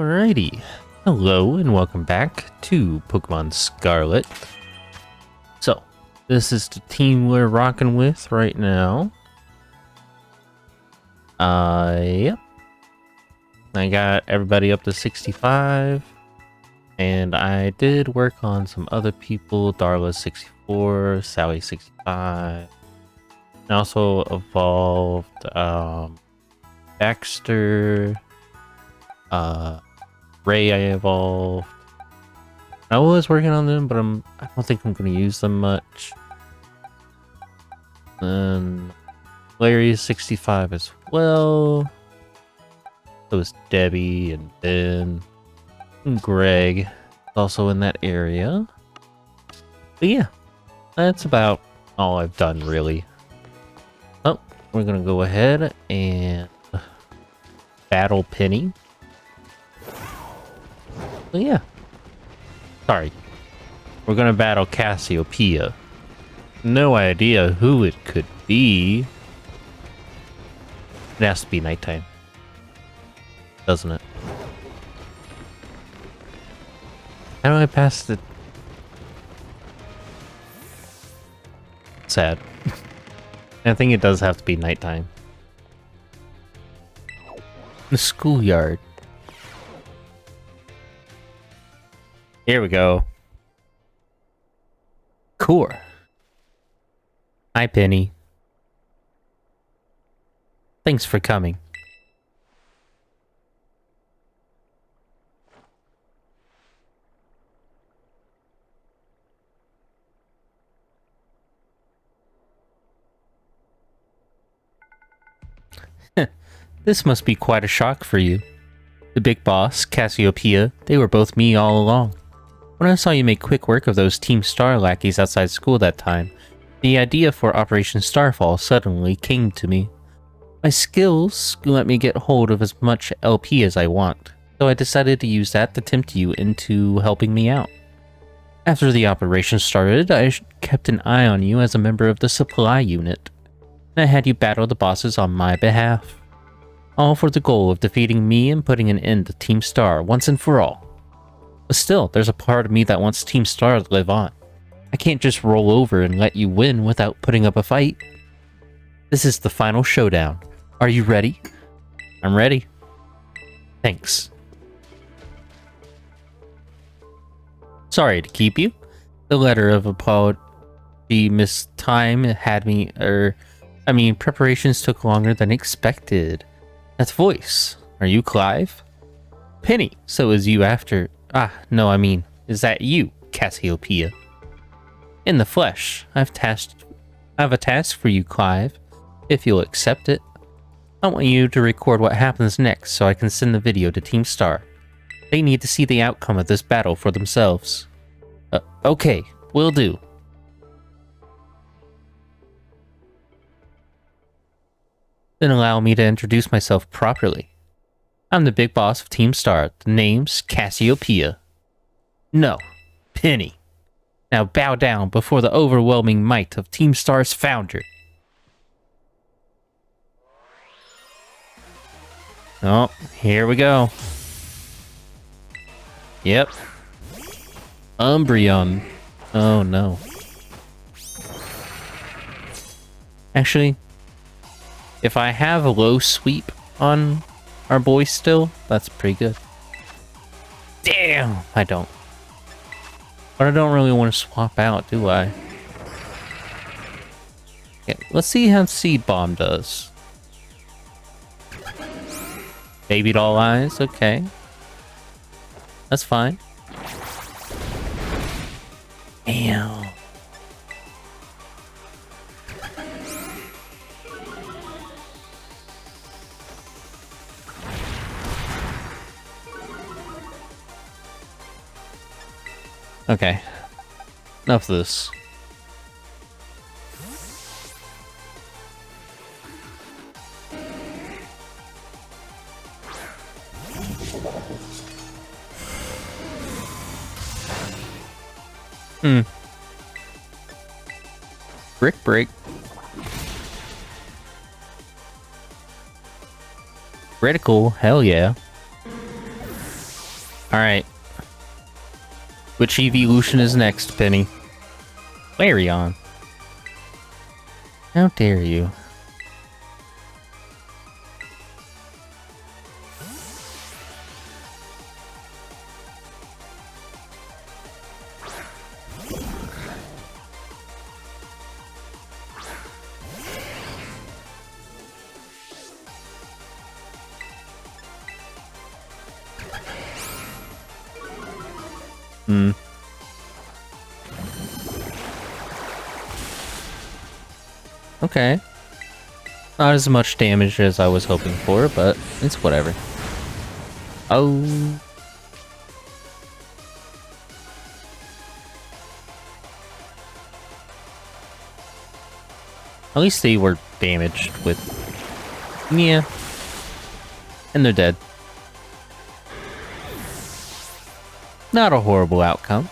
Alrighty. Hello and welcome back to Pokemon Scarlet. So, this is the team we're rocking with right now. Yep. I got everybody up to 65. And I did work on some other people. Darla 64, Sally 65. And also evolved Baxter, Ray I evolved. I was working on them, but I don't think I'm gonna use them much. And Larry is 65 as well. So is Debbie and Ben. And Greg is also in that area. But yeah, that's about all I've done really. Oh, we're gonna go ahead and battle Penny. But yeah. Sorry. We're gonna battle Cassiopeia. No idea who it could be. It has to be nighttime. Doesn't it? How do I pass the... Sad. I think it does have to be nighttime. The schoolyard. Here we go. Core. Hi, Penny. Thanks for coming. This must be quite a shock for you. The big boss, Cassiopeia, they were both me all along. When I saw you make quick work of those Team Star lackeys outside school that time, the idea for Operation Starfall suddenly came to me. My skills let me get hold of as much LP as I want, so I decided to use that to tempt you into helping me out. After the operation started, I kept an eye on you as a member of the supply unit, and I had you battle the bosses on my behalf. All for the goal of defeating me and putting an end to Team Star once and for all. But still, there's a part of me that wants Team Star to live on. I can't just roll over and let you win without putting up a fight. This is the final showdown. Are you ready? I'm ready. Thanks. Sorry to keep you. The letter of apology missed time had me, preparations took longer than expected. That voice. Are you Clive? Penny, so is you after... is that you, Cassiopeia? In the flesh. I have a task for you, Clive, if you'll accept it. I want you to record what happens next so I can send the video to Team Star. They need to see the outcome of this battle for themselves. Okay, will do. Then allow me to introduce myself properly. I'm the big boss of Team Star. The name's Cassiopeia. No, Penny. Now bow down before the overwhelming might of Team Star's founder. Oh, here we go. Yep. Umbreon. Oh no. Actually, if I have a low sweep on our boy still, that's pretty good. Damn, I don't. But I don't really want to swap out, do I? Okay, let's see how Seed Bomb does. Baby doll eyes, okay. That's fine. Damn. Okay. Enough of this. Brick break. Critical, hell yeah. Alright. Which evolution is next, Penny? Flareon. How dare you? Okay. Not as much damage as I was hoping for, but it's whatever. Oh. At least they were damaged with... Yeah. And they're dead. Not a horrible outcome.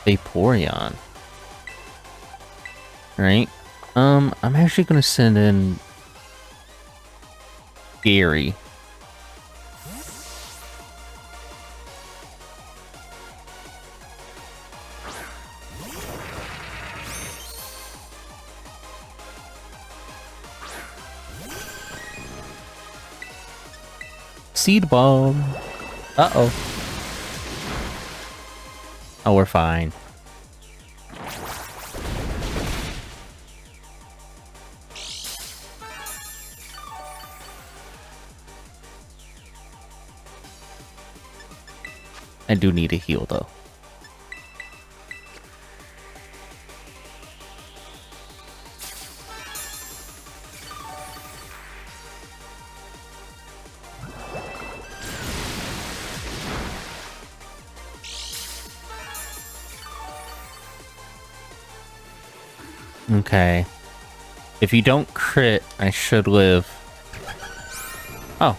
Vaporeon. Alright. I'm actually gonna send in Gary. Seed Bomb. Uh-oh. Oh, we're fine. I do need a heal, though. Okay. If you don't crit, I should live. Oh.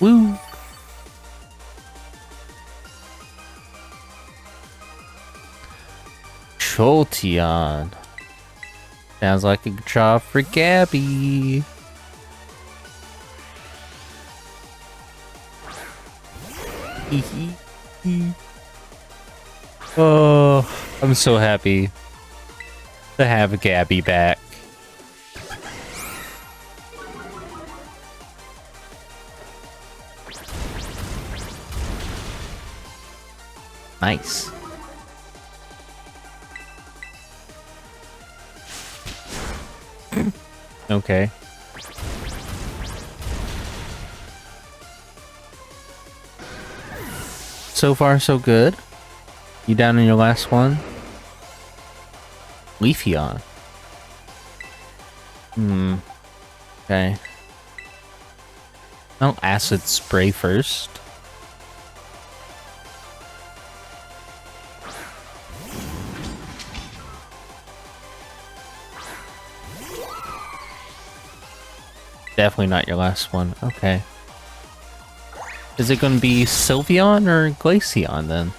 Woo! Jolteon. Sounds like a job for Gabby. Oh, I'm so happy to have Gabby back. Nice. Okay. So far, so good. You down in your last one? Leafeon. Okay. I'll acid spray first. Definitely not your last one. Okay. Is it going to be Sylveon or Glaceon then?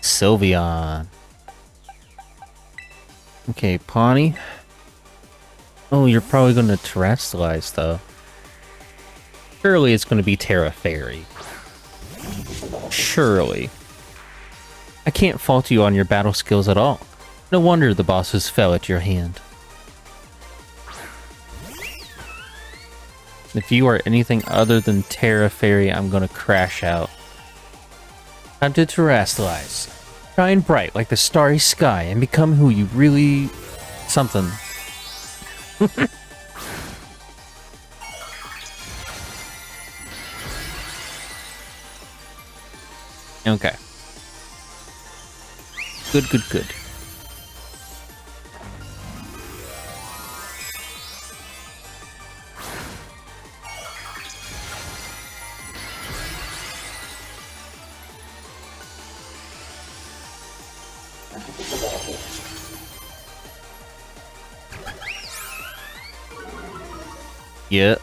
Sylveon. Okay, Pawnee. Oh, you're probably going to Terrestrialize, though. Surely it's going to be Terra Fairy. Surely. I can't fault you on your battle skills at all. No wonder the bosses fell at your hand. If you are anything other than Terra Fairy, I'm going to crash out. Time to Terrestrialize. Shine bright like the starry sky and become who you really... something. Okay. Good, good, good. Yeah.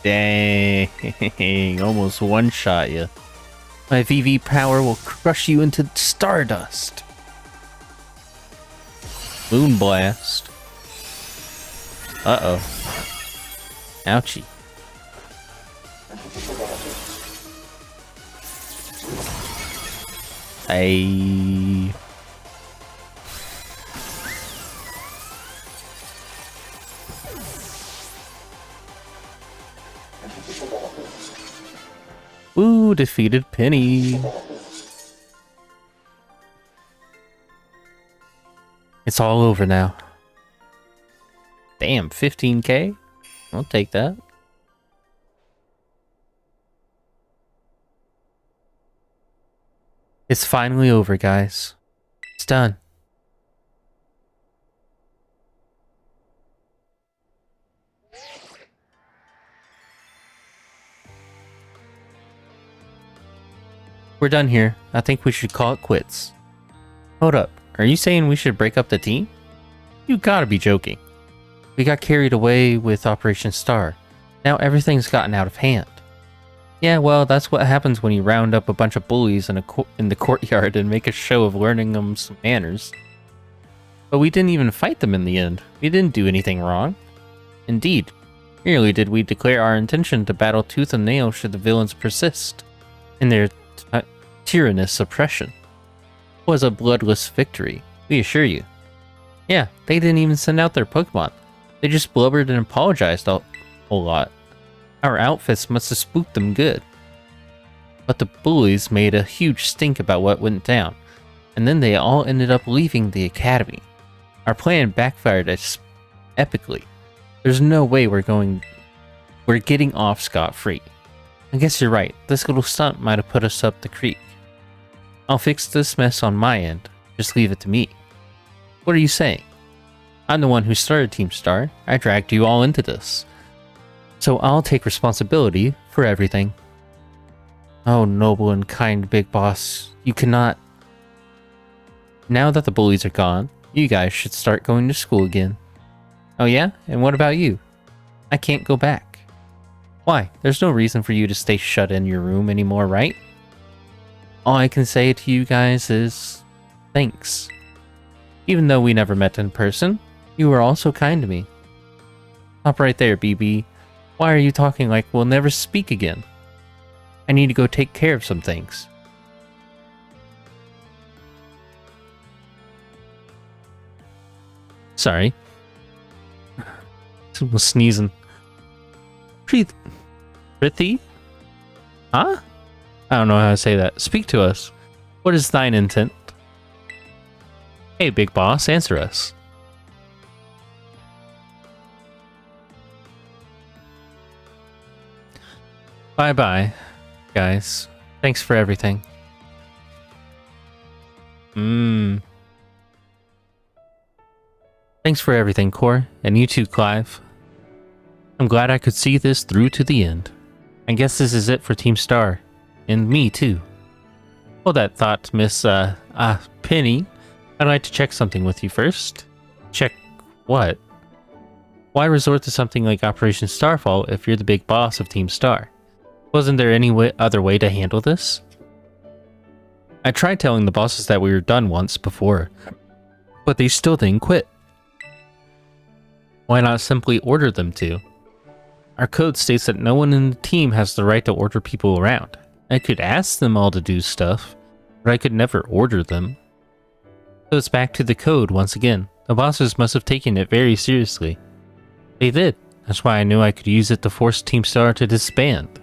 Dang, almost one-shot you. My VV power will crush you into stardust. Moonblast. Uh-oh. Ouchie. Hey. Ooh, defeated Penny. It's all over now. Damn, 15k? I'll take that. It's finally over, guys. It's done. We're done here. I think we should call it quits. Hold up. Are you saying we should break up the team? You gotta be joking. We got carried away with Operation Star. Now everything's gotten out of hand. Yeah, well, that's what happens when you round up a bunch of bullies in the courtyard and make a show of learning them some manners. But we didn't even fight them in the end. We didn't do anything wrong. Indeed, merely did we declare our intention to battle tooth and nail should the villains persist in their tyrannous oppression. It was a bloodless victory, we assure you. Yeah, they didn't even send out their Pokémon. They just blubbered and apologized a whole lot. Our outfits must have spooked them good. But the bullies made a huge stink about what went down, and then they all ended up leaving the academy. Our plan backfired epically. There's no way we're getting off scot-free. I guess you're right, this little stunt might have put us up the creek. I'll fix this mess on my end, just leave it to me. What are you saying? I'm the one who started Team Star, I dragged you all into this. So I'll take responsibility for everything. Oh, noble and kind big boss, you cannot... Now that the bullies are gone, you guys should start going to school again. Oh yeah? And what about you? I can't go back. Why? There's no reason for you to stay shut in your room anymore, right? All I can say to you guys is... thanks. Even though we never met in person, you were all so kind to me. Stop right there, BB. Why are you talking like we'll never speak again? I need to go take care of some things. Sorry. Someone's sneezing. Prithi? Huh? I don't know how to say that. Speak to us. What is thine intent? Hey, big boss, answer us. Bye-bye, guys. Thanks for everything. Thanks for everything, Core, and you too, Clive. I'm glad I could see this through to the end. I guess this is it for Team Star. And me, too. Hold that thought, Miss, Penny. I'd like to check something with you first. Check what? Why resort to something like Operation Starfall if you're the big boss of Team Star? Wasn't there any other way to handle this? I tried telling the bosses that we were done once before, but they still didn't quit. Why not simply order them to? Our code states that no one in the team has the right to order people around. I could ask them all to do stuff, but I could never order them. So it's back to the code once again. The bosses must have taken it very seriously. They did. That's why I knew I could use it to force Team Star to disband.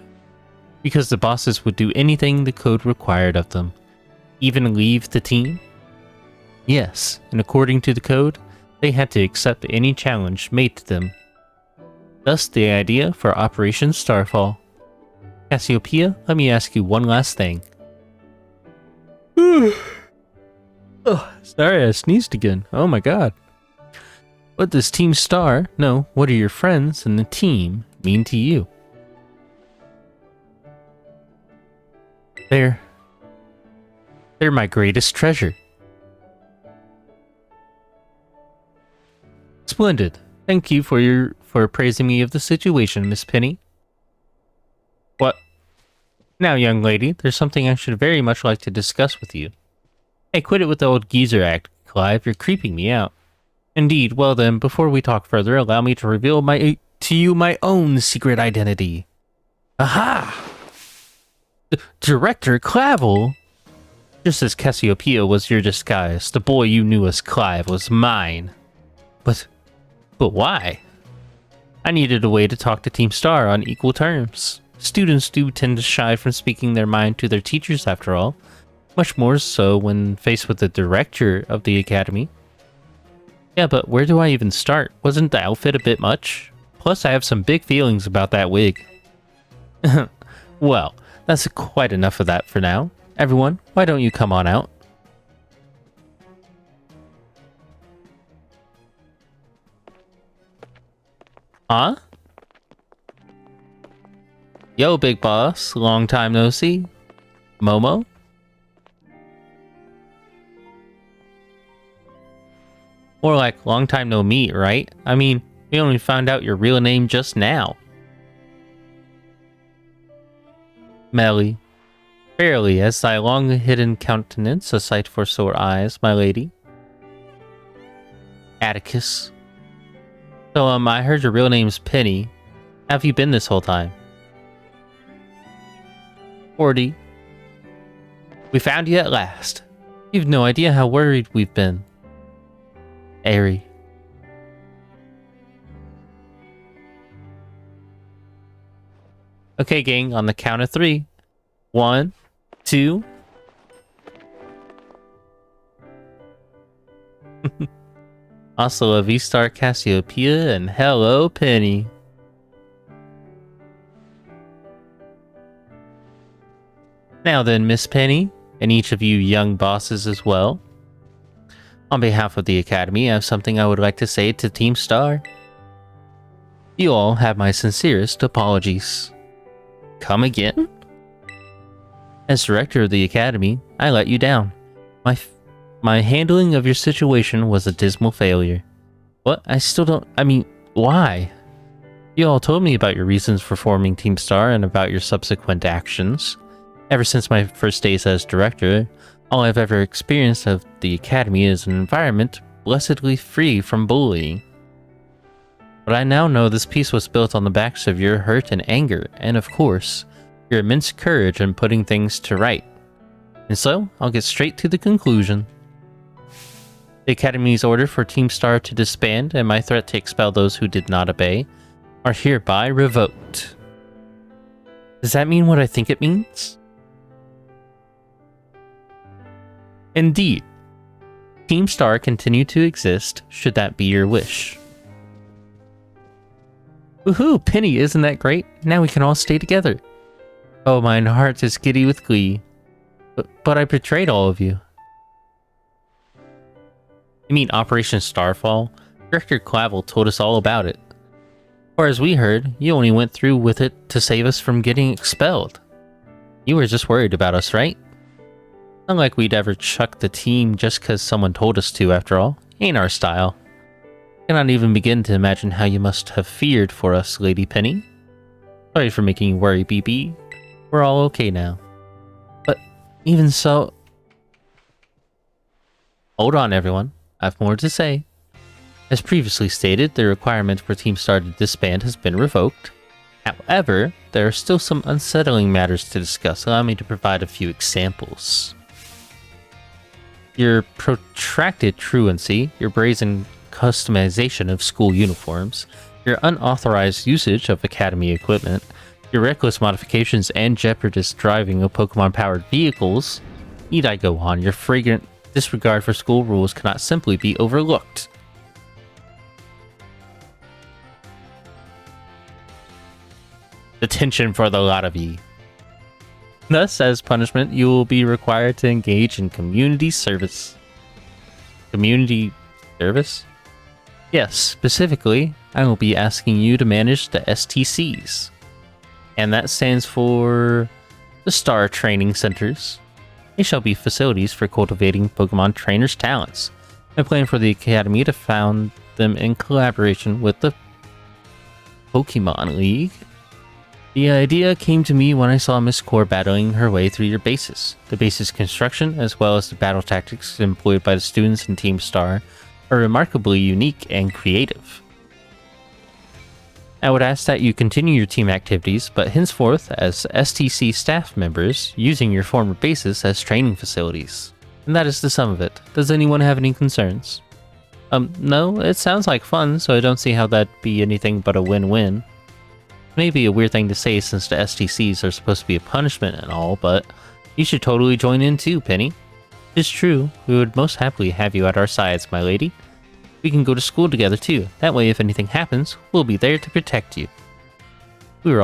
Because the bosses would do anything the code required of them. Even leave the team? Yes, and according to the code, they had to accept any challenge made to them. Thus the idea for Operation Starfall. Cassiopeia, let me ask you one last thing. Sorry, I sneezed again. Oh my god. What does Team Star, no, what do your friends and the team mean to you? They're my greatest treasure. Splendid. Thank you for praising me of the situation, Miss Penny. What? Now, young lady, there's something I should very much like to discuss with you. Hey, quit it with the old geezer act, Clive. You're creeping me out. Indeed. Well then, before we talk further, allow me to reveal to you my own secret identity. Aha! Director Clavel! Just as Cassiopeia was your disguise, the boy you knew as Clive was mine. But why? I needed a way to talk to Team Star on equal terms. Students do tend to shy from speaking their mind to their teachers, after all. Much more so when faced with the director of the academy. Yeah, but where do I even start? Wasn't the outfit a bit much? Plus, I have some big feelings about that wig. Well, that's quite enough of that for now. Everyone, why don't you come on out? Huh? Yo, big boss. Long time no see. Momo? More like long time no meet, right? I mean, we only found out your real name just now. Melly. Fairly, as thy long-hidden countenance, a sight for sore eyes, my lady. Atticus. So, I heard your real name's Penny. How have you been this whole time? 40. We found you at last. You've no idea how worried we've been. Airy. Okay, gang, on the count of 3. 1, 2. Hasta la vista, Cassiopeia, and hello, Penny. Now then, Miss Penny, and each of you young bosses as well. On behalf of the Academy, I have something I would like to say to Team Star. You all have my sincerest apologies. Come again? As director of the Academy, I let you down. My handling of your situation was a dismal failure. What? Why? You all told me about your reasons for forming Team Star and about your subsequent actions. Ever since my first days as director, all I've ever experienced of the Academy is an environment blessedly free from bullying. But I now know this peace was built on the backs of your hurt and anger, and of course, your immense courage in putting things to right. And so, I'll get straight to the conclusion. The Academy's order for Team Star to disband and my threat to expel those who did not obey are hereby revoked. Does that mean what I think it means? Indeed. Team Star continue to exist, should that be your wish. Woohoo, Penny, isn't that great? Now we can all stay together. Oh, mine heart is giddy with glee. But I betrayed all of you. You mean Operation Starfall? Director Clavel told us all about it. As far as we heard, you only went through with it to save us from getting expelled. You were just worried about us, right? Not like we'd ever chuck the team just because someone told us to, after all. Ain't our style. Cannot even begin to imagine how you must have feared for us, Lady Penny. Sorry for making you worry, BB. We're all okay now. But even so... Hold on, everyone. I have more to say. As previously stated, the requirement for Team Star to disband has been revoked. However, there are still some unsettling matters to discuss. Allow me to provide a few examples. Your protracted truancy, your brazen customization of school uniforms, your unauthorized usage of Academy equipment, your reckless modifications and jeopardous driving of Pokemon-powered vehicles. Need I go on? Your flagrant disregard for school rules cannot simply be overlooked. Detention for the lot of ye. Thus, as punishment, you will be required to engage in community service. Community service? Yes, specifically, I will be asking you to manage the STCs. And that stands for the Star Training Centers. They shall be facilities for cultivating Pokemon trainers' talents. I plan for the Academy to found them in collaboration with the Pokémon League. The idea came to me when I saw Miss Core battling her way through your bases. The base's construction, as well as the battle tactics employed by the students in Team Star, are remarkably unique and creative. I would ask that you continue your team activities, but henceforth as STC staff members, using your former bases as training facilities. And that is the sum of it. Does anyone have any concerns? No, it sounds like fun, so I don't see how that'd be anything but a win-win. Maybe a weird thing to say since the STCs are supposed to be a punishment and all, but you should totally join in too, Penny. It's true, we would most happily have you at our sides, my lady. We can go to school together too. That way if anything happens, we'll be there to protect you. We were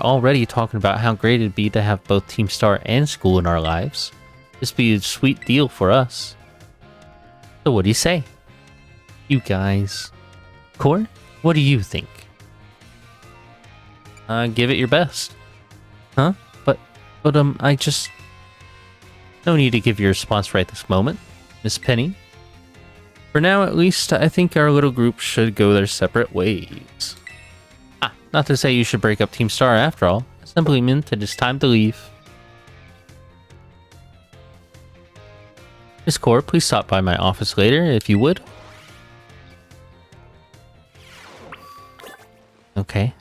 already talking about how great it'd be to have both Team Star and school in our lives. This'd be a sweet deal for us. So what do you say? You guys. Core, what do you think? Give it your best. Huh? But I just... No need to give your response right this moment, Miss Penny. For now, at least, I think our little group should go their separate ways. Not to say you should break up Team Star after all. I simply meant that it's time to leave. Miss Core, please stop by my office later, if you would. Okay.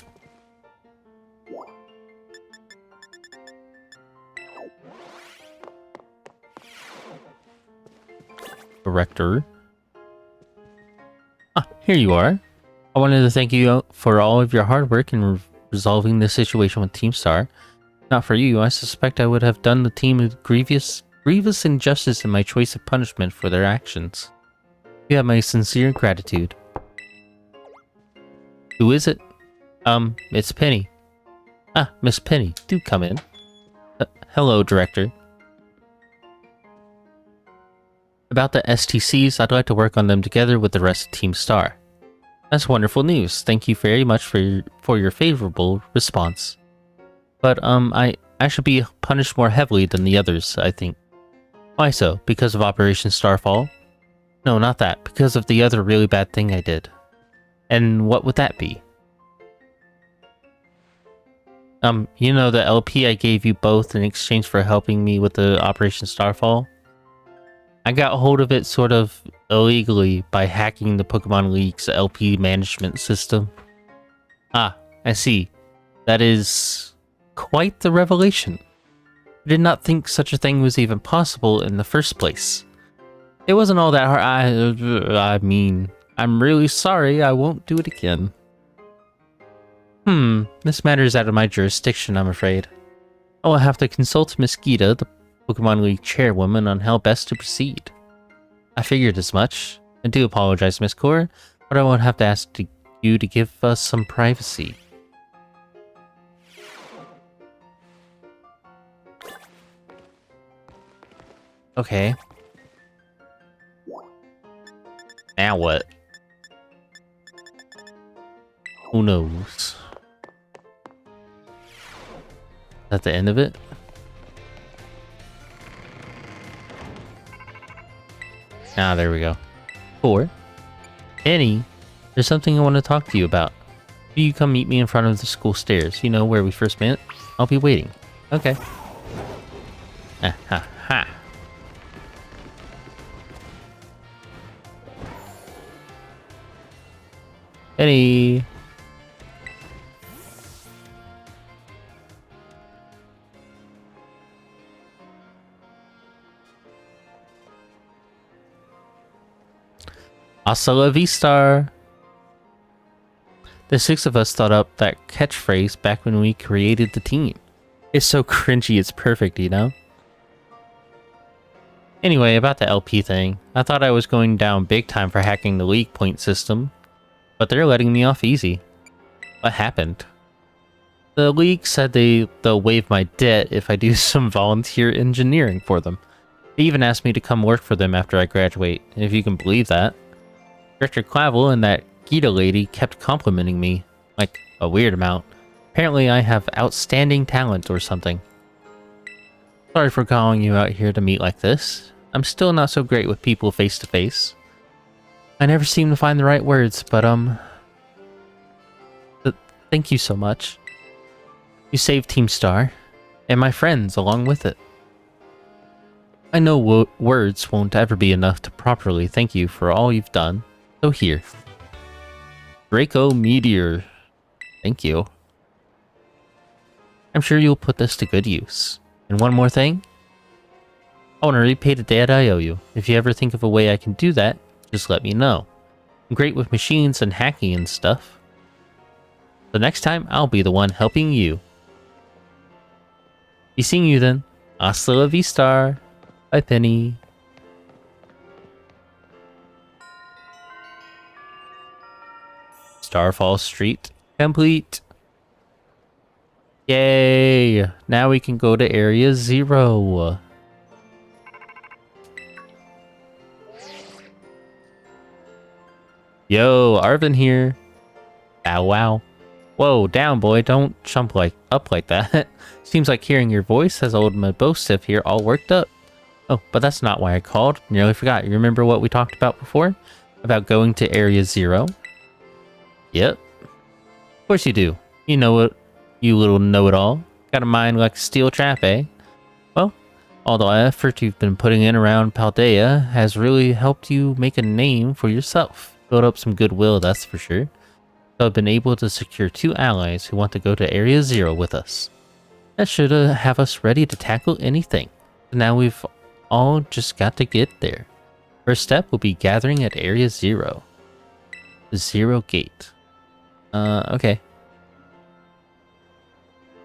Director. Here you are. I wanted to thank you for all of your hard work in resolving this situation with Team Star. Not for you, I suspect I would have done the team a grievous injustice in my choice of punishment for their actions. You have my sincere gratitude. Who is it? It's Penny. Miss Penny, do come in. Hello, Director. About the STCs, I'd like to work on them together with the rest of Team Star. That's wonderful news. Thank you very much for your favorable response. But, I should be punished more heavily than the others, I think. Why so? Because of Operation Starfall? No, not that. Because of the other really bad thing I did. And what would that be? You know the LP I gave you both in exchange for helping me with the Operation Starfall? I got a hold of it sort of illegally by hacking the Pokémon League's LP management system. I see. That is quite the revelation. I did not think such a thing was even possible in the first place. It wasn't all that hard. I mean, I'm really sorry. I won't do it again. This matter is out of my jurisdiction, I'm afraid. I will have to consult Miss Gita, the Pokémon League chairwoman, on how best to proceed. I figured as much. I do apologize, Miss Core, but I won't have to ask you to give us some privacy. Okay. Now what? Who knows? Is that the end of it? There we go. 4. Penny, there's something I want to talk to you about. Will you come meet me in front of the school stairs? You know where we first met? I'll be waiting. Okay. Ha. Penny. Hasta la vista! The 6 of us thought up that catchphrase back when we created the team. It's so cringy, it's perfect, you know? Anyway, about the LP thing, I thought I was going down big time for hacking the league point system, but they're letting me off easy. What happened? The league said they'll waive my debt if I do some volunteer engineering for them. They even asked me to come work for them after I graduate, if you can believe that. Director Clavel and that Gita lady kept complimenting me, like a weird amount. Apparently I have outstanding talent or something. Sorry for calling you out here to meet like this. I'm still not so great with people face to face. I never seem to find the right words, but thank you so much. You saved Team Star, and my friends along with it. I know words won't ever be enough to properly thank you for all you've done, so here. Draco Meteor. Thank you. I'm sure you'll put this to good use. And one more thing. I want to repay the debt I owe you. If you ever think of a way I can do that, just let me know. I'm great with machines and hacking and stuff. So next time, I'll be the one helping you. Be seeing you then. Hasta la vista. Bye, Penny. Starfall Street complete. Yay! Now we can go to Area 0. Yo, Arvin here. Bow wow. Whoa, down boy, don't jump up like that. Seems like hearing your voice has old Mabosif here all worked up. Oh, but that's not why I called. Nearly forgot. You remember what we talked about before? About going to Area 0? Yep. Of course you do. You know it, you little know-it-all. Got a mind like a steel trap, eh? Well, all the effort you've been putting in around Paldea has really helped you make a name for yourself. Build up some goodwill, that's for sure. So I've been able to secure 2 allies who want to go to Area 0 with us. That should have us ready to tackle anything. So now we've all just got to get there. First step will be gathering at Area 0. The 0 gate. Okay.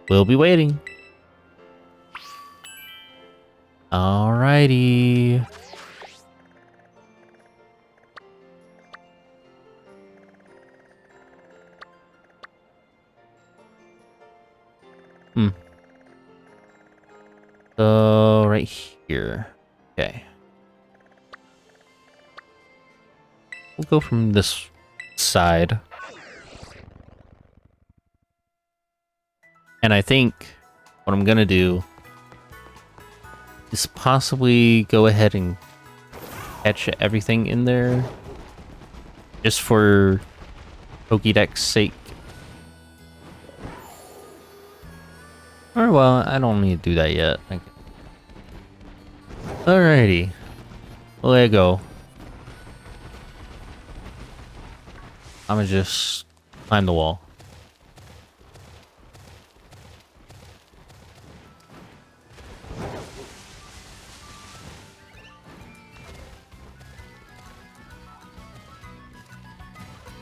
We'll be waiting. Alrighty. So, right here. Okay. We'll go from this side. And I think what I'm gonna do is possibly go ahead and catch everything in there. Just for Pokédex sake. Or, well, I don't need to do that yet. Alrighty. Let go. I'm gonna just climb the wall.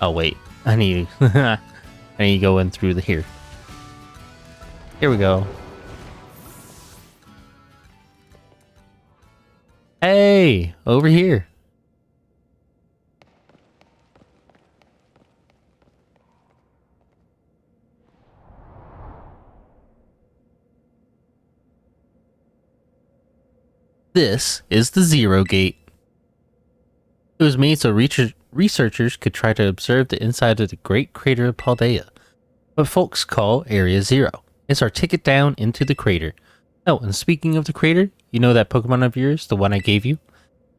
Oh wait, I need I need to go in through here. Here we go. Hey, over here. This is the 0 gate. It was made so researchers could try to observe the inside of the Great Crater of Paldea, what folks call Area 0. It's our ticket down into the crater. Oh, and speaking of the crater, you know that Pokemon of yours, the one I gave you?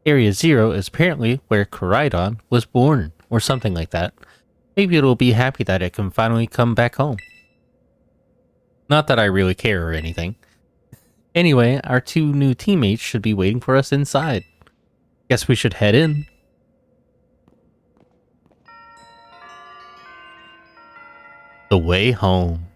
Area 0 is apparently where Koraidon was born, or something like that. Maybe it'll be happy that it can finally come back home. Not that I really care or anything. Anyway, our 2 new teammates should be waiting for us inside. Guess we should head in. The way home.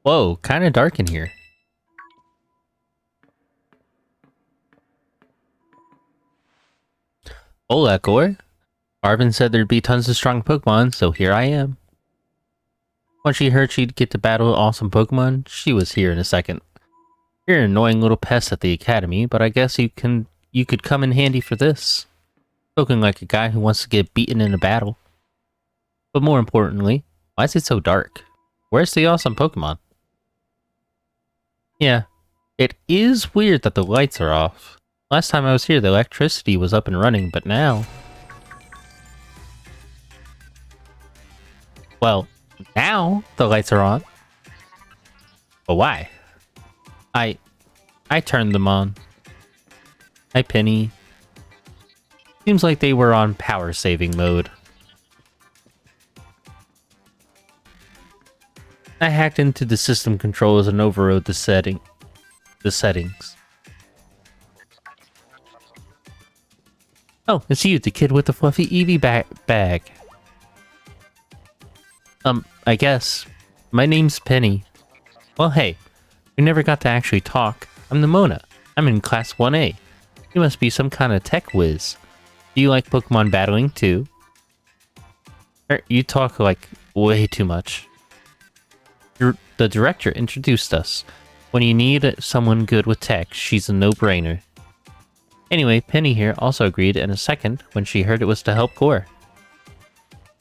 Whoa, kind of dark in here. Hola, Gore. Arvin said there'd be tons of strong Pokemon, so here I am. When she heard she'd get to battle awesome Pokemon, she was here in a second. You're an annoying little pest at the academy, but I guess you could come in handy for this. Spoken like a guy who wants to get beaten in a battle. But more importantly, why is it so dark? Where's the awesome Pokemon? Yeah, it is weird that the lights are off. Last time I was here, the electricity was up and running, but now... Well, now the lights are on. But why? I turned them on. Hi, Penny. Seems like they were on power saving mode. I hacked into the system controls and overrode the settings. Oh, it's you, the kid with the fluffy Eevee bag. I guess. My name's Penny. Well, hey, we never got to actually talk. I'm Nimona. I'm in Class 1A. You must be some kind of tech whiz. Do you like Pokemon battling, too? You talk, like, way too much. The director introduced us. When you need someone good with tech, she's a no-brainer. Anyway, Penny here also agreed in a second when she heard it was to help Gore.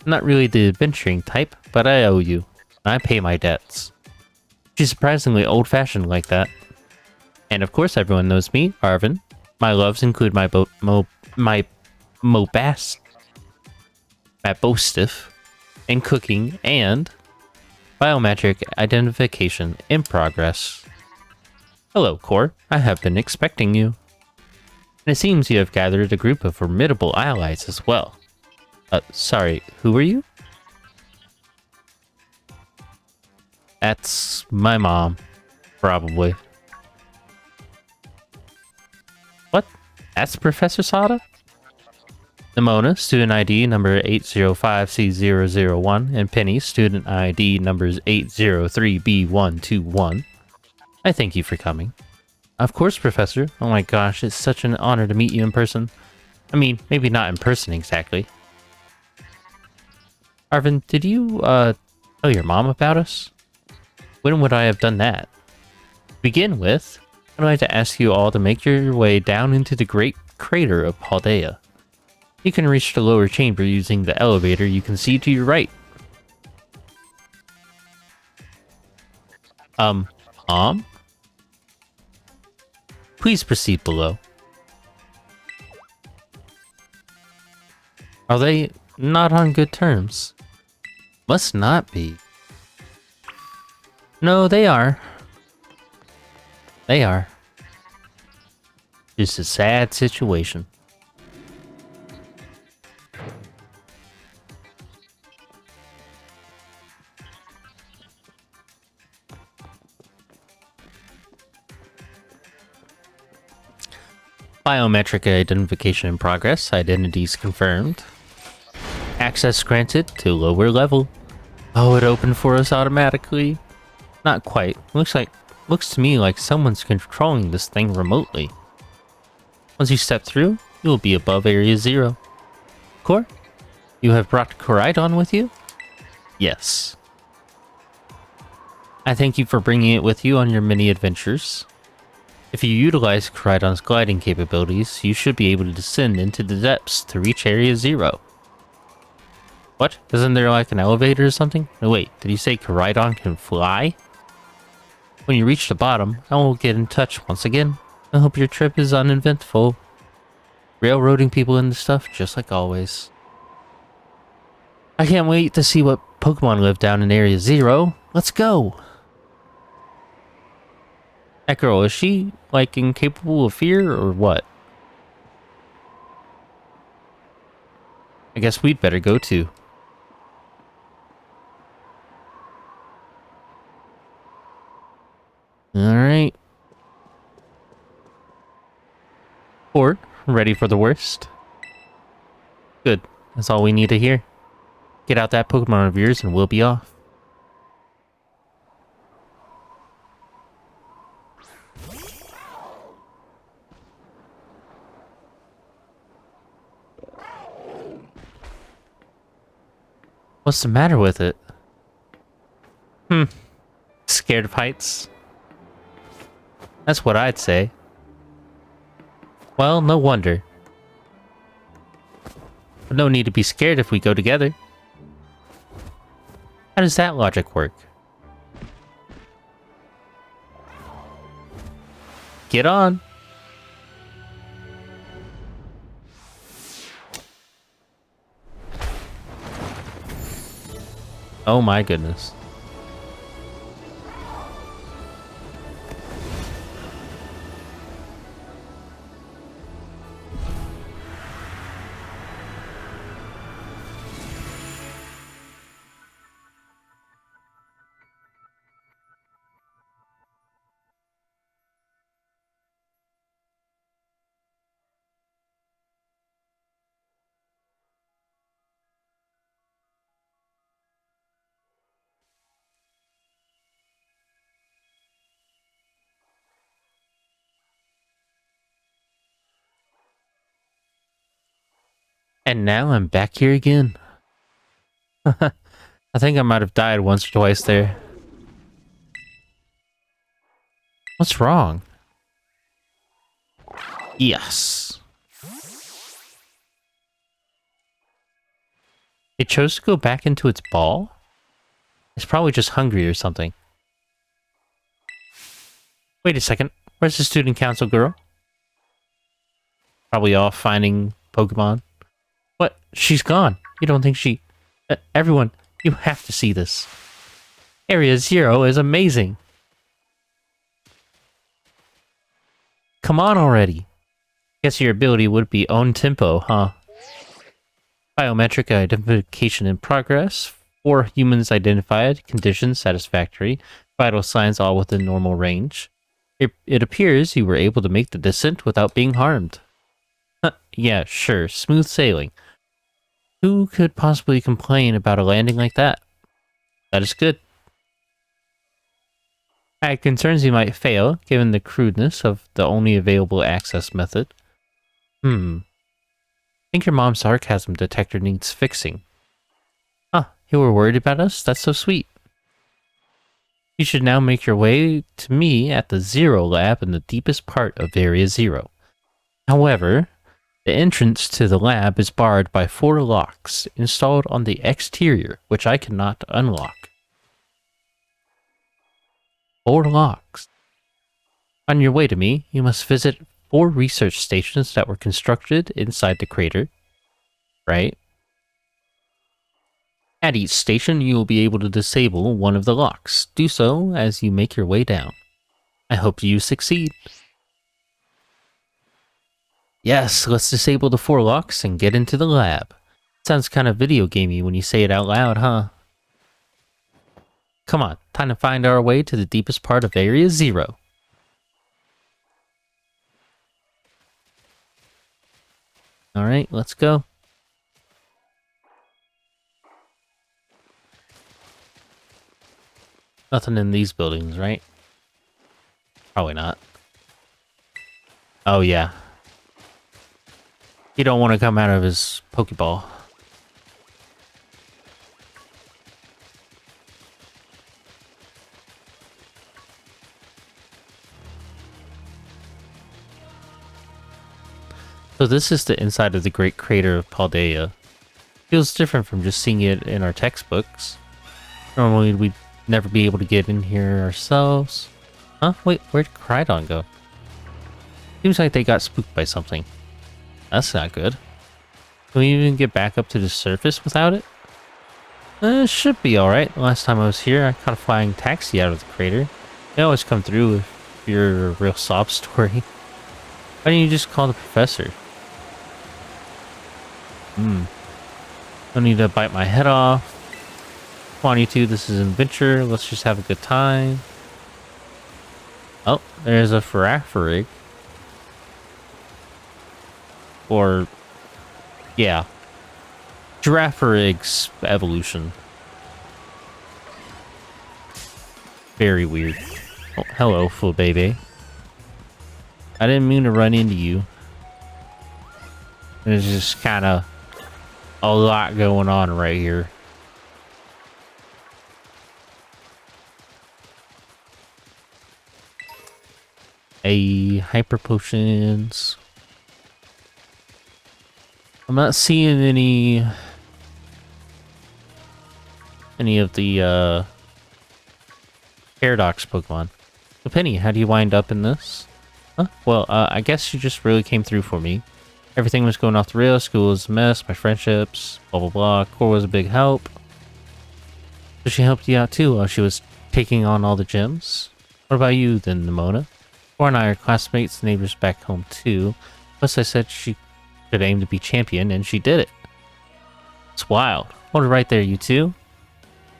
I'm not really the adventuring type, but I owe you. I pay my debts. She's surprisingly old-fashioned like that. And of course everyone knows me, Arvin. My loves include my bostiff, and cooking, and biometric identification in progress. Hello, Core. I have been expecting you. And it seems you have gathered a group of formidable allies as well. Sorry, who are you? That's my mom. Probably. What? That's Professor Sada? Nimona, student ID number 805C001, and Penny, student ID numbers 803B121. I thank you for coming. Of course, Professor. Oh my gosh, it's such an honor to meet you in person. I mean, maybe not in person exactly. Arvin, did you, tell your mom about us? When would I have done that? To begin with, I'd like to ask you all to make your way down into the great crater of Paldea. You can reach the lower chamber using the elevator you can see to your right. Mom? Please proceed below. Are they not on good terms? Must not be. No, they are. They are. It's a sad situation. Biometric identification in progress. Identities confirmed. Access granted to lower level. Oh, it opened for us automatically. Not quite. Looks to me like someone's controlling this thing remotely. Once you step through, you will be above Area 0. Core, you have brought Koraidon with you? Yes. I thank you for bringing it with you on your many adventures. If you utilize Koraidon's gliding capabilities, you should be able to descend into the depths to reach Area 0. What? Isn't there like an elevator or something? No, wait, did you say Koraidon can fly? When you reach the bottom, I will get in touch once again. I hope your trip is uneventful. Railroading people into stuff, just like always. I can't wait to see what Pokemon live down in Area 0. Let's go! That girl, is she, like, incapable of fear, or what? I guess we'd better go too. Alright. Ford, ready for the worst? Good. That's all we need to hear. Get out that Pokemon of yours and we'll be off. What's the matter with it? Scared of heights? That's what I'd say. Well, no wonder. But no need to be scared if we go together. How does that logic work? Get on. Oh my goodness. And now I'm back here again. I think I might have died once or twice there. What's wrong? Yes. It chose to go back into its ball? It's probably just hungry or something. Wait a second. Where's the student council girl? Probably off finding Pokemon. What? She's gone. You don't think she... everyone, you have to see this. Area Zero is amazing. Come on already. Guess your ability would be own tempo, huh? Biometric identification in progress. 4 humans identified. Conditions satisfactory. Vital signs all within normal range. It appears you were able to make the descent without being harmed. Yeah, sure. Smooth sailing. Who could possibly complain about a landing like that? That is good. I had concerns you might fail, given the crudeness of the only available access method. I think your mom's sarcasm detector needs fixing. Huh, you were worried about us? That's so sweet. You should now make your way to me at the Zero Lab in the deepest part of Area Zero. However, the entrance to the lab is barred by 4 locks installed on the exterior, which I cannot unlock. 4 locks. On your way to me, you must visit 4 research stations that were constructed inside the crater. Right? At each station, you will be able to disable one of the locks. Do so as you make your way down. I hope you succeed. Yes, let's disable the 4 locks and get into the lab. Sounds kind of video gamey when you say it out loud, huh? Come on, time to find our way to the deepest part of Area Zero. Alright, let's go. Nothing in these buildings, right? Probably not. Oh, yeah. You don't want to come out of his Pokeball. So this is the inside of the Great Crater of Paldea. Feels different from just seeing it in our textbooks. Normally we'd never be able to get in here ourselves. Huh? Wait, where'd Crydon go? Seems like they got spooked by something. That's not good. Can we even get back up to the surface without it? It should be alright. Last time I was here, I caught a flying taxi out of the crater. They always come through if you're a real sob story. Why don't you just call the professor? Don't need to bite my head off. Come on, you two, this is an adventure. Let's just have a good time. Oh, there's a Farafrig. Or, yeah. Girafarig's evolution. Very weird. Oh, hello, full baby. I didn't mean to run into you. There's just kind of a lot going on right here. Hyper potions. I'm not seeing any of the Paradox Pokemon. So Penny, how do you wind up in this? Huh? Well, I guess she just really came through for me. Everything was going off the rails, school was a mess, my friendships, blah blah blah. Core was a big help. So she helped you out too while she was taking on all the gyms? What about you then, Nimona? Core and I are classmates, neighbors back home too. Plus I said she should aim to be champion, and she did it. It's wild. Hold it right there, you two.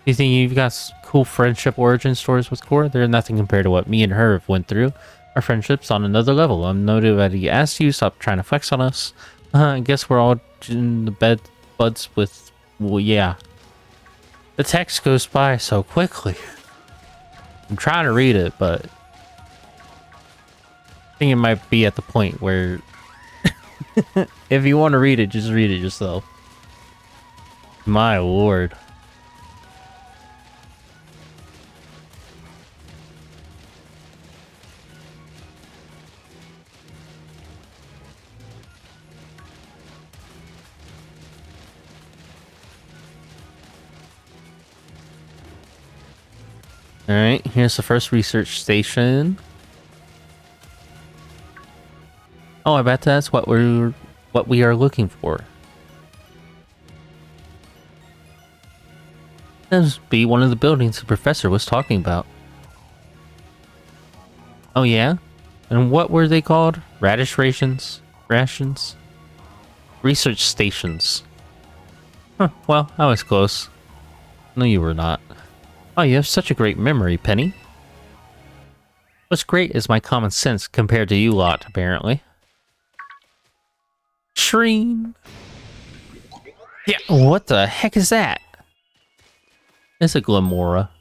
You think you've got cool friendship origin stories with Core? They're nothing compared to what me and her have went through. Our friendship's on another level. I'm nobody asked you, stop trying to flex on us. I guess we're all in the bed buds with... Well, yeah. The text goes by so quickly. I'm trying to read it, but... I think it might be at the point where... if you want to read it, just read it yourself. My lord. Alright, here's the first research station. Oh, I bet that's what we are looking for. That must be one of the buildings the professor was talking about. Oh yeah? And what were they called? Radish rations? Rations? Research stations. Huh, well, I was close. No, you were not. Oh, you have such a great memory, Penny. What's great is my common sense compared to you lot, apparently. Shreen! Yeah, what the heck is that? It's a Glamora.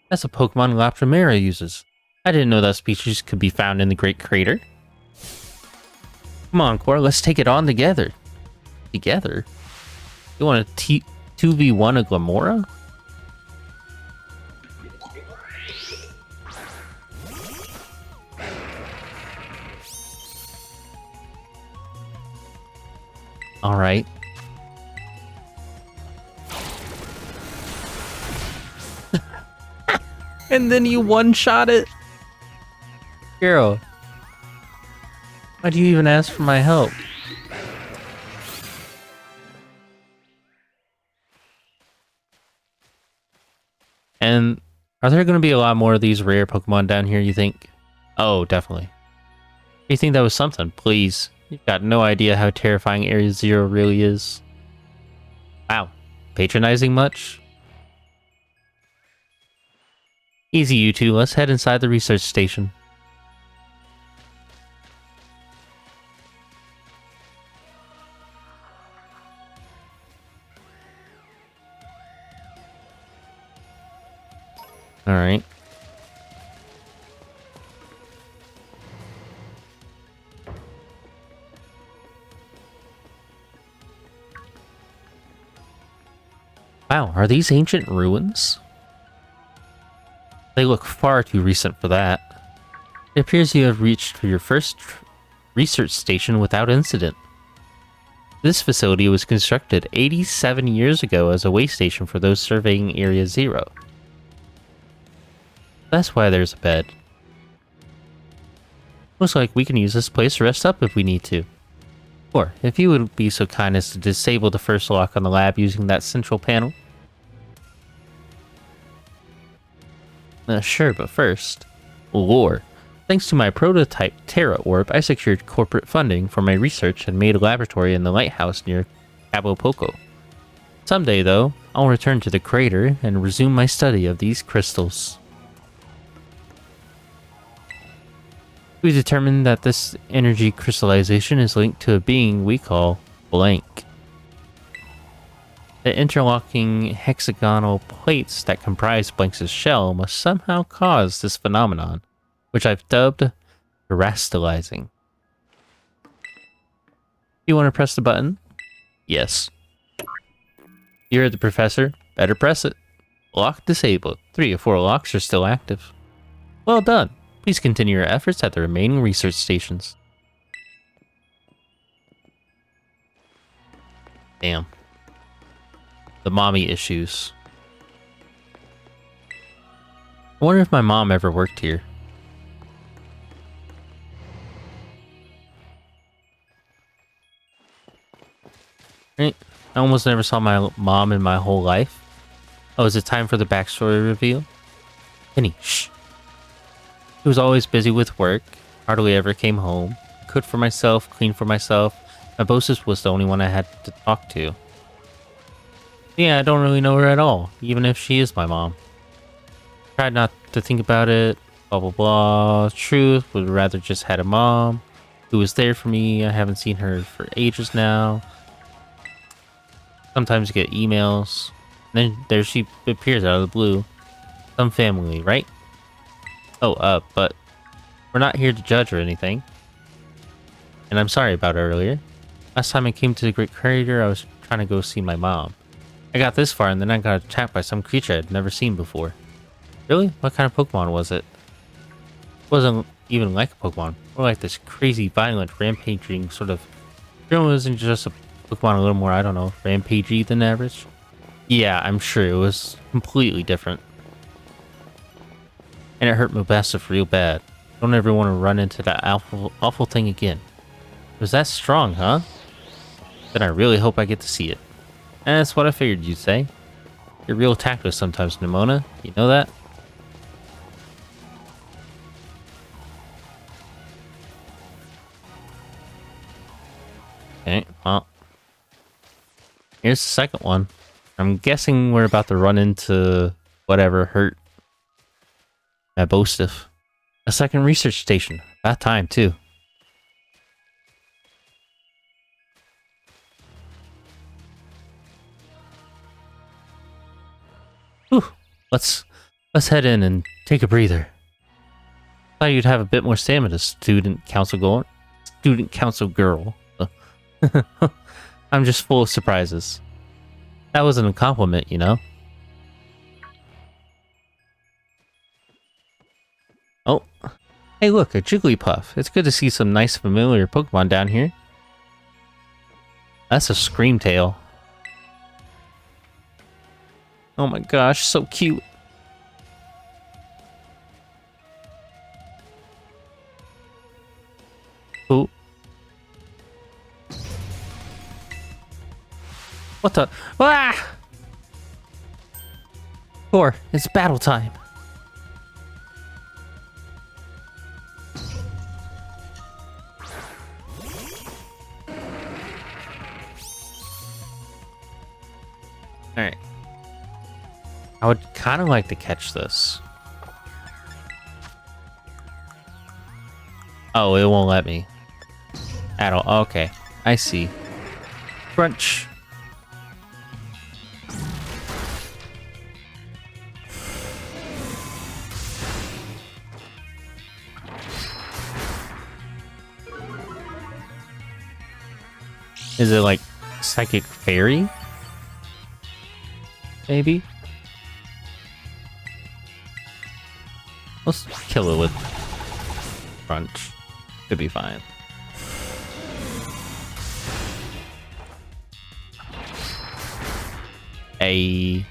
That's a Pokemon Lapramera uses. I didn't know that species could be found in the Great Crater. Come on, Core, let's take it on together. Together? You want to 2v1 a Glamora? Alright. And then you one-shot it? Girl. Why do you even ask for my help? And are there going to be a lot more of these rare Pokemon down here, you think? Oh, definitely. You think that was something? Please. You've got no idea how terrifying Area Zero really is. Wow. Patronizing much? Easy, you two. Let's head inside the research station. Alright. Wow, are these ancient ruins? They look far too recent for that. It appears you have reached your first research station without incident. This facility was constructed 87 years ago as a way station for those surveying Area Zero. That's why there's a bed. Looks like we can use this place to rest up if we need to. Or, if you would be so kind as to disable the first lock on the lab using that central panel. Sure, but first... Lore. Thanks to my prototype Terra Orb, I secured corporate funding for my research and made a laboratory in the lighthouse near Cabo Poco. Someday, though, I'll return to the crater and resume my study of these crystals. We determined that this energy crystallization is linked to a being we call Blank. The interlocking hexagonal plates that comprise Blank's shell must somehow cause this phenomenon, which I've dubbed terastallizing. You want to press the button? Yes. You heard the professor. Better press it. Lock disabled. 3 of 4 locks are still active. Well done. Please continue your efforts at the remaining research stations. Damn. The mommy issues. I wonder if my mom ever worked here. I almost never saw my mom in my whole life. Oh, is it time for the backstory reveal? Penny, shh. She was always busy with work, hardly ever came home. Cooked for myself, cleaned for myself. My bossess was the only one I had to talk to. Yeah, I don't really know her at all, even if she is my mom. Tried not to think about it, blah blah blah. Truth, would rather just had a mom who was there for me. I haven't seen her for ages now. Sometimes get emails. Then there she appears out of the blue. Some family, right? Oh, but we're not here to judge or anything. And I'm sorry about earlier. Last time I came to the Great Crater, I was trying to go see my mom. I got this far and then I got attacked by some creature I'd never seen before. Really? What kind of Pokemon was it? It wasn't even like a Pokemon. More like this crazy, violent, rampaging sort of... It wasn't just a Pokemon a little more, I don't know, rampagey than average? Yeah, I'm sure it was completely different. And it hurt Mobasif real bad. Don't ever want to run into that awful thing again. It was that strong, huh? Then I really hope I get to see it. And that's what I figured you'd say. You're real tactless sometimes, Nimona. You know that? Okay, well. Here's the second one. I'm guessing we're about to run into whatever hurt Mabosif. A second research station. About time, too. Whew. Let's head in and take a breather. Thought you'd have a bit more stamina, student council girl. I'm just full of surprises. That wasn't a compliment, you know? Oh. Hey look, a Jigglypuff. It's good to see some nice familiar Pokemon down here. That's a Screamtail. Oh my gosh, so cute. Ooh. What the? Ah! Thor, it's battle time. Alright. I would kind of like to catch this. Oh, it won't let me. At all. Okay. I see. Crunch. Is it like Psychic Fairy? Maybe? Let's kill it with Crunch. Could be fine. A.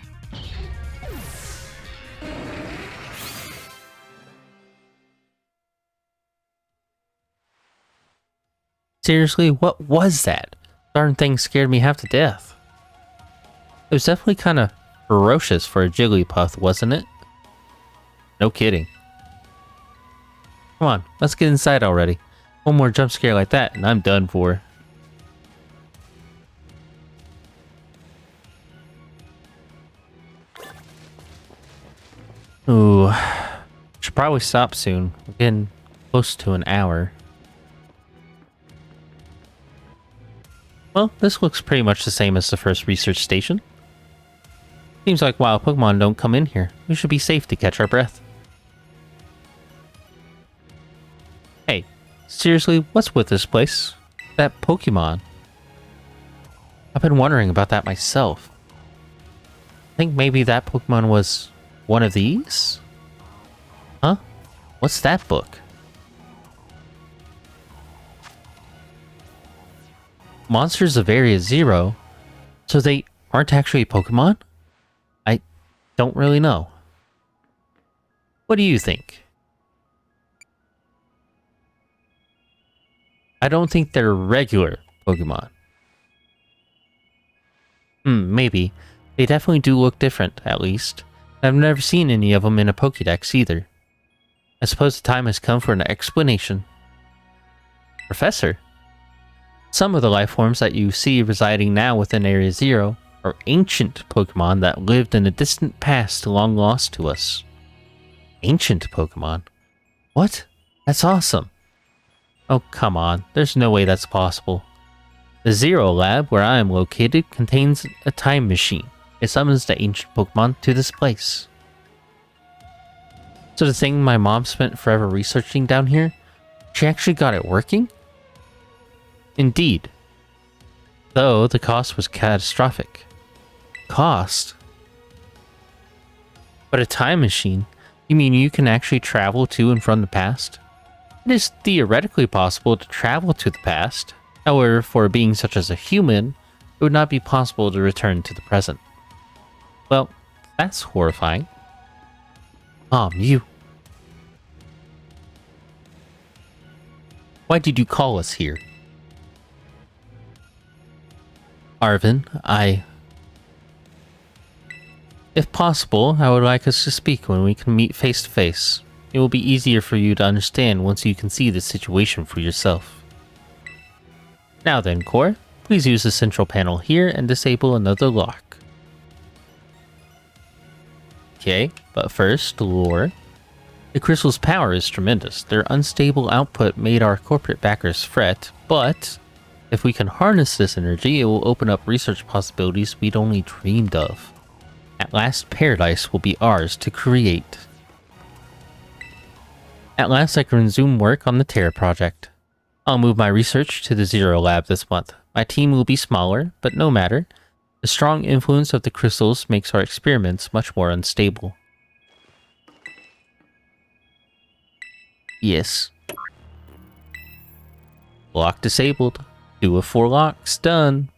Seriously, what was that? Darn thing scared me half to death. It was definitely kind of ferocious for a Jigglypuff, wasn't it? No kidding. Come on, let's get inside already. One more jump scare like that and I'm done for. Ooh. Should probably stop soon. We're getting close to an hour. Well, this looks pretty much the same as the first research station. Seems like wild Pokemon don't come in here. We should be safe to catch our breath. Hey, seriously, what's with this place? That Pokemon? I've been wondering about that myself. I think maybe that Pokemon was one of these? Huh? What's that book? Monsters of Area Zero? So they aren't actually Pokemon? I don't really know. What do you think? I don't think they're regular Pokemon. Maybe. They definitely do look different, at least. I've never seen any of them in a Pokédex either. I suppose the time has come for an explanation. Professor? Some of the life forms that you see residing now within Area Zero are ancient Pokémon that lived in a distant past long lost to us. Ancient Pokémon? What? That's awesome. Oh, come on. There's no way that's possible. The Zero Lab, where I am located, contains a time machine. It summons the ancient Pokémon to this place. So the thing my mom spent forever researching down here, she actually got it working? Indeed. Though the cost was catastrophic. Cost? But a time machine? You mean you can actually travel to and from the past? It is theoretically possible to travel to the past. However, for a being such as a human, it would not be possible to return to the present. Well, that's horrifying. You. Why did you call us here? Arvin, If possible, I would like us to speak when we can meet face to face. It will be easier for you to understand once you can see the situation for yourself. Now then, Core, please use the central panel here and disable another lock. Okay, but first, lore. The crystal's power is tremendous. Their unstable output made our corporate backers fret, but if we can harness this energy, it will open up research possibilities we'd only dreamed of. At last, paradise will be ours to create. At last, I can resume work on the Terra project. I'll move my research to the Zero Lab this month. My team will be smaller, but no matter. The strong influence of the crystals makes our experiments much more unstable. Yes. Lock disabled. 2 of 4 locks done.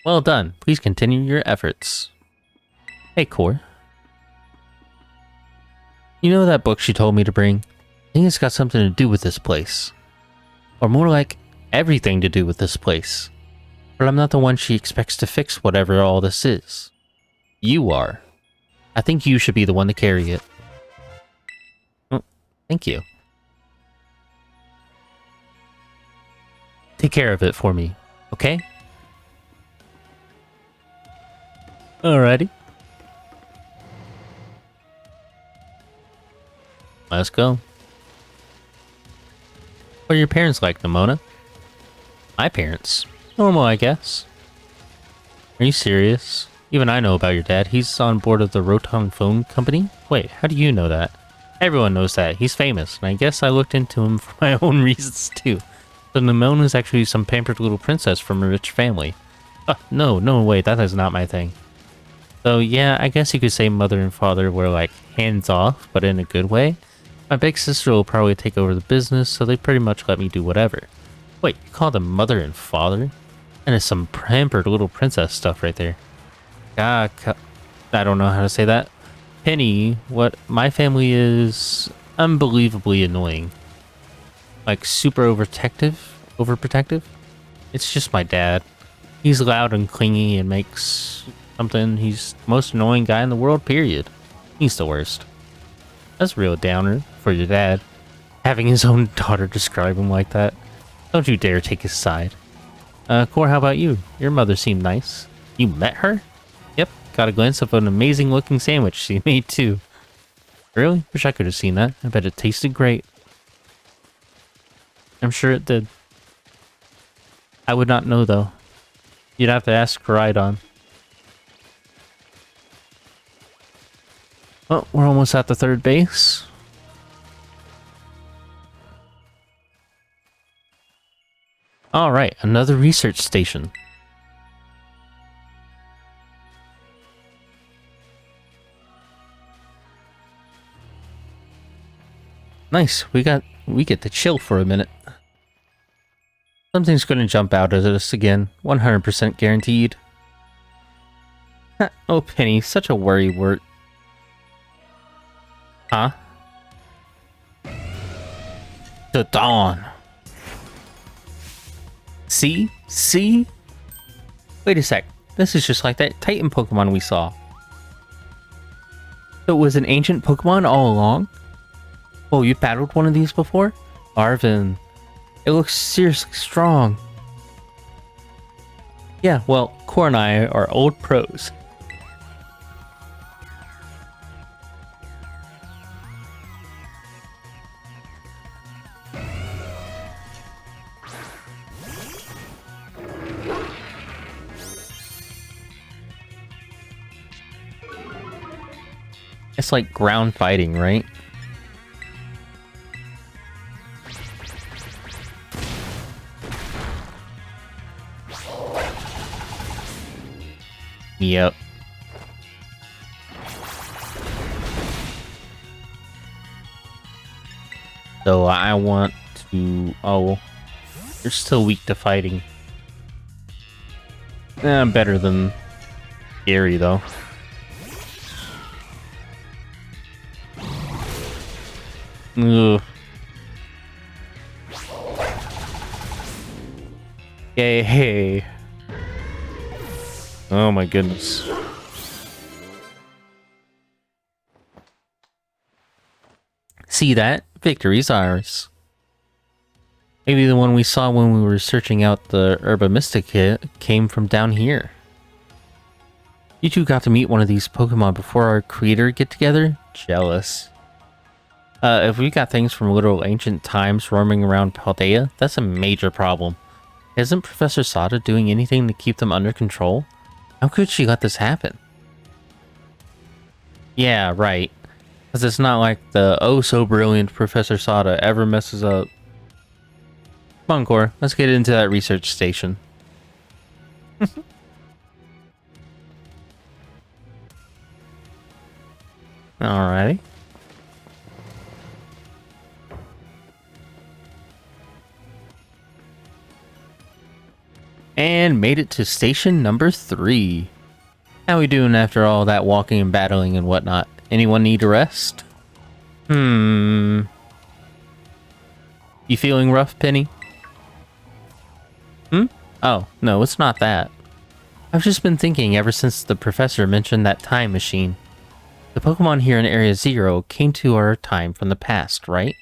Well done. Please continue your efforts. Hey, Core. You know that book she told me to bring? I think it's got something to do with this place. Or more like, everything to do with this place. But I'm not the one she expects to fix whatever all this is. You are. I think you should be the one to carry it. Oh, thank you. Take care of it for me, okay? Alrighty. Let's go. What are your parents like, Nimona? My parents? Normal, I guess. Are you serious? Even I know about your dad. He's on board of the Roton Phone Company? Wait, how do you know that? Everyone knows that. He's famous, and I guess I looked into him for my own reasons too. So Nimona is actually some pampered little princess from a rich family. No, wait, that is not my thing. So yeah, I guess you could say mother and father were like hands off, but in a good way. My big sister will probably take over the business, so they pretty much let me do whatever. Wait, you call them mother and father? And it's some pampered little princess stuff right there. I don't know how to say that. Penny, what my family is unbelievably annoying. Like super overprotective. It's just my dad. He's loud and clingy and makes something. He's the most annoying guy in the world, period. He's the worst. That's a real downer for your dad. Having his own daughter describe him like that. Don't you dare take his side. Core, how about you? Your mother seemed nice. You met her? Yep, got a glimpse of an amazing looking sandwich she made too. Really? Wish I could have seen that. I bet it tasted great. I'm sure it did. I would not know though. You'd have to ask Rhydon. Well, we're almost at the third base. Alright, another research station. Nice, we get to chill for a minute. Something's gonna jump out at us again, 100% guaranteed. Oh, Penny, such a worry word. Huh? The dawn. See? Wait a sec. this is just like that Titan Pokemon we saw. So it was an ancient Pokemon all along? Oh, you battled one of these before? Arvin, it looks seriously strong. Yeah, well, Core and I are old pros. It's like ground fighting, right? Yep. So I want to... Oh, you're still weak to fighting. Better than Gary, though. Ugh. Yay. Oh my goodness. See that? Victory's ours. Maybe the one we saw when we were searching out the Herba Mystica came from down here. You two got to meet one of these Pokemon before our creator get-together? Jealous. If we got things from literal ancient times roaming around Paldea, that's a major problem. Isn't Professor Sada doing anything to keep them under control? How could she let this happen? Yeah, right. Because it's not like the oh-so-brilliant Professor Sada ever messes up. Come on, Core. Let's get into that research station. Alrighty. And made it to station number 3. How we doing after all that walking and battling and whatnot? Anyone need a rest? You feeling rough, Penny? Oh, no, it's not that. I've just been thinking ever since the professor mentioned that time machine. The Pokemon here in Area 0 came to our time from the past, right?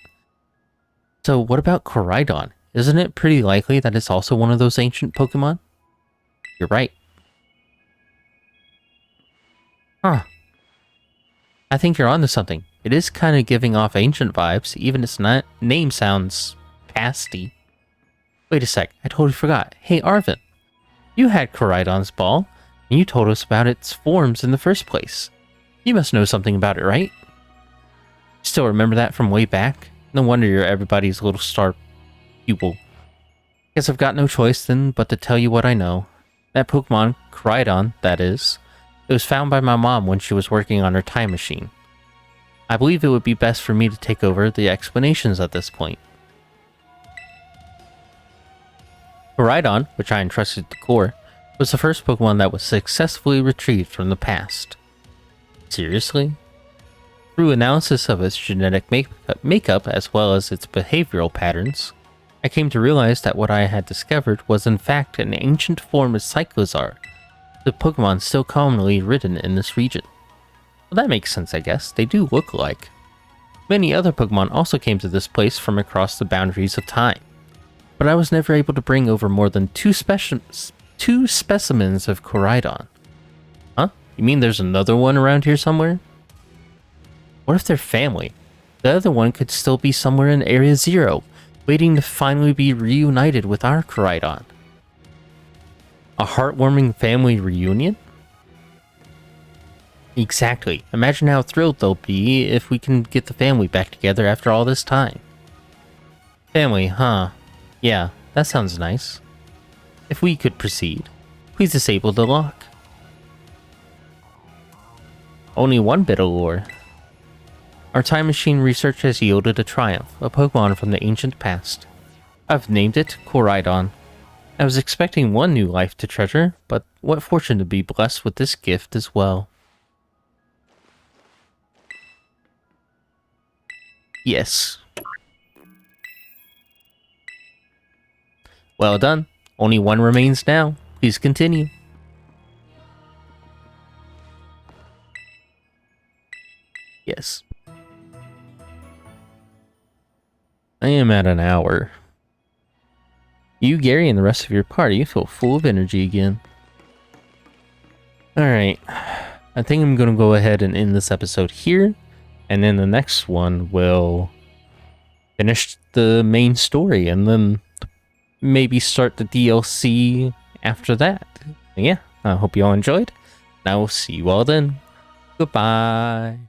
So what about Koraidon? Isn't it pretty likely that it's also one of those ancient Pokemon? You're right. Huh. I think you're onto something. It is kind of giving off ancient vibes, even its name sounds pasty. Wait a sec, I totally forgot. Hey Arvin, you had Koraidon's ball, and you told us about its forms in the first place. You must know something about it, right? Still remember that from way back? No wonder you're everybody's little star pupil. Guess I've got no choice then but to tell you what I know. That Pokemon, Koraidon, that is, it was found by my mom when she was working on her time machine. I believe it would be best for me to take over the explanations at this point. Koraidon, which I entrusted to Core, was the first Pokemon that was successfully retrieved from the past. Seriously? Through analysis of its genetic makeup as well as its behavioral patterns, I came to realize that what I had discovered was in fact an ancient form of Cyclizar, the Pokemon still commonly ridden in this region. Well, that makes sense, I guess. They do look alike. Many other Pokemon also came to this place from across the boundaries of time, but I was never able to bring over more than two specimens of Koraidon. Huh? You mean there's another one around here somewhere? What if they're family? The other one could still be somewhere in Area 0, waiting to finally be reunited with our Koraidon. A heartwarming family reunion? Exactly. Imagine how thrilled they'll be if we can get the family back together after all this time. Family, huh? Yeah, that sounds nice. If we could proceed, please disable the lock. Only one bit of lore. Our time machine research has yielded a triumph, a Pokemon from the ancient past. I've named it Koraidon. I was expecting one new life to treasure, but what fortune to be blessed with this gift as well. Yes. Well done. Only one remains now. Please continue. Yes. I am at an hour. You, Gary, and the rest of your party feel full of energy again. Alright. I think I'm going to go ahead and end this episode here. And then the next one will finish the main story. And then maybe start the DLC after that. Yeah, I hope you all enjoyed. And I will see you all then. Goodbye.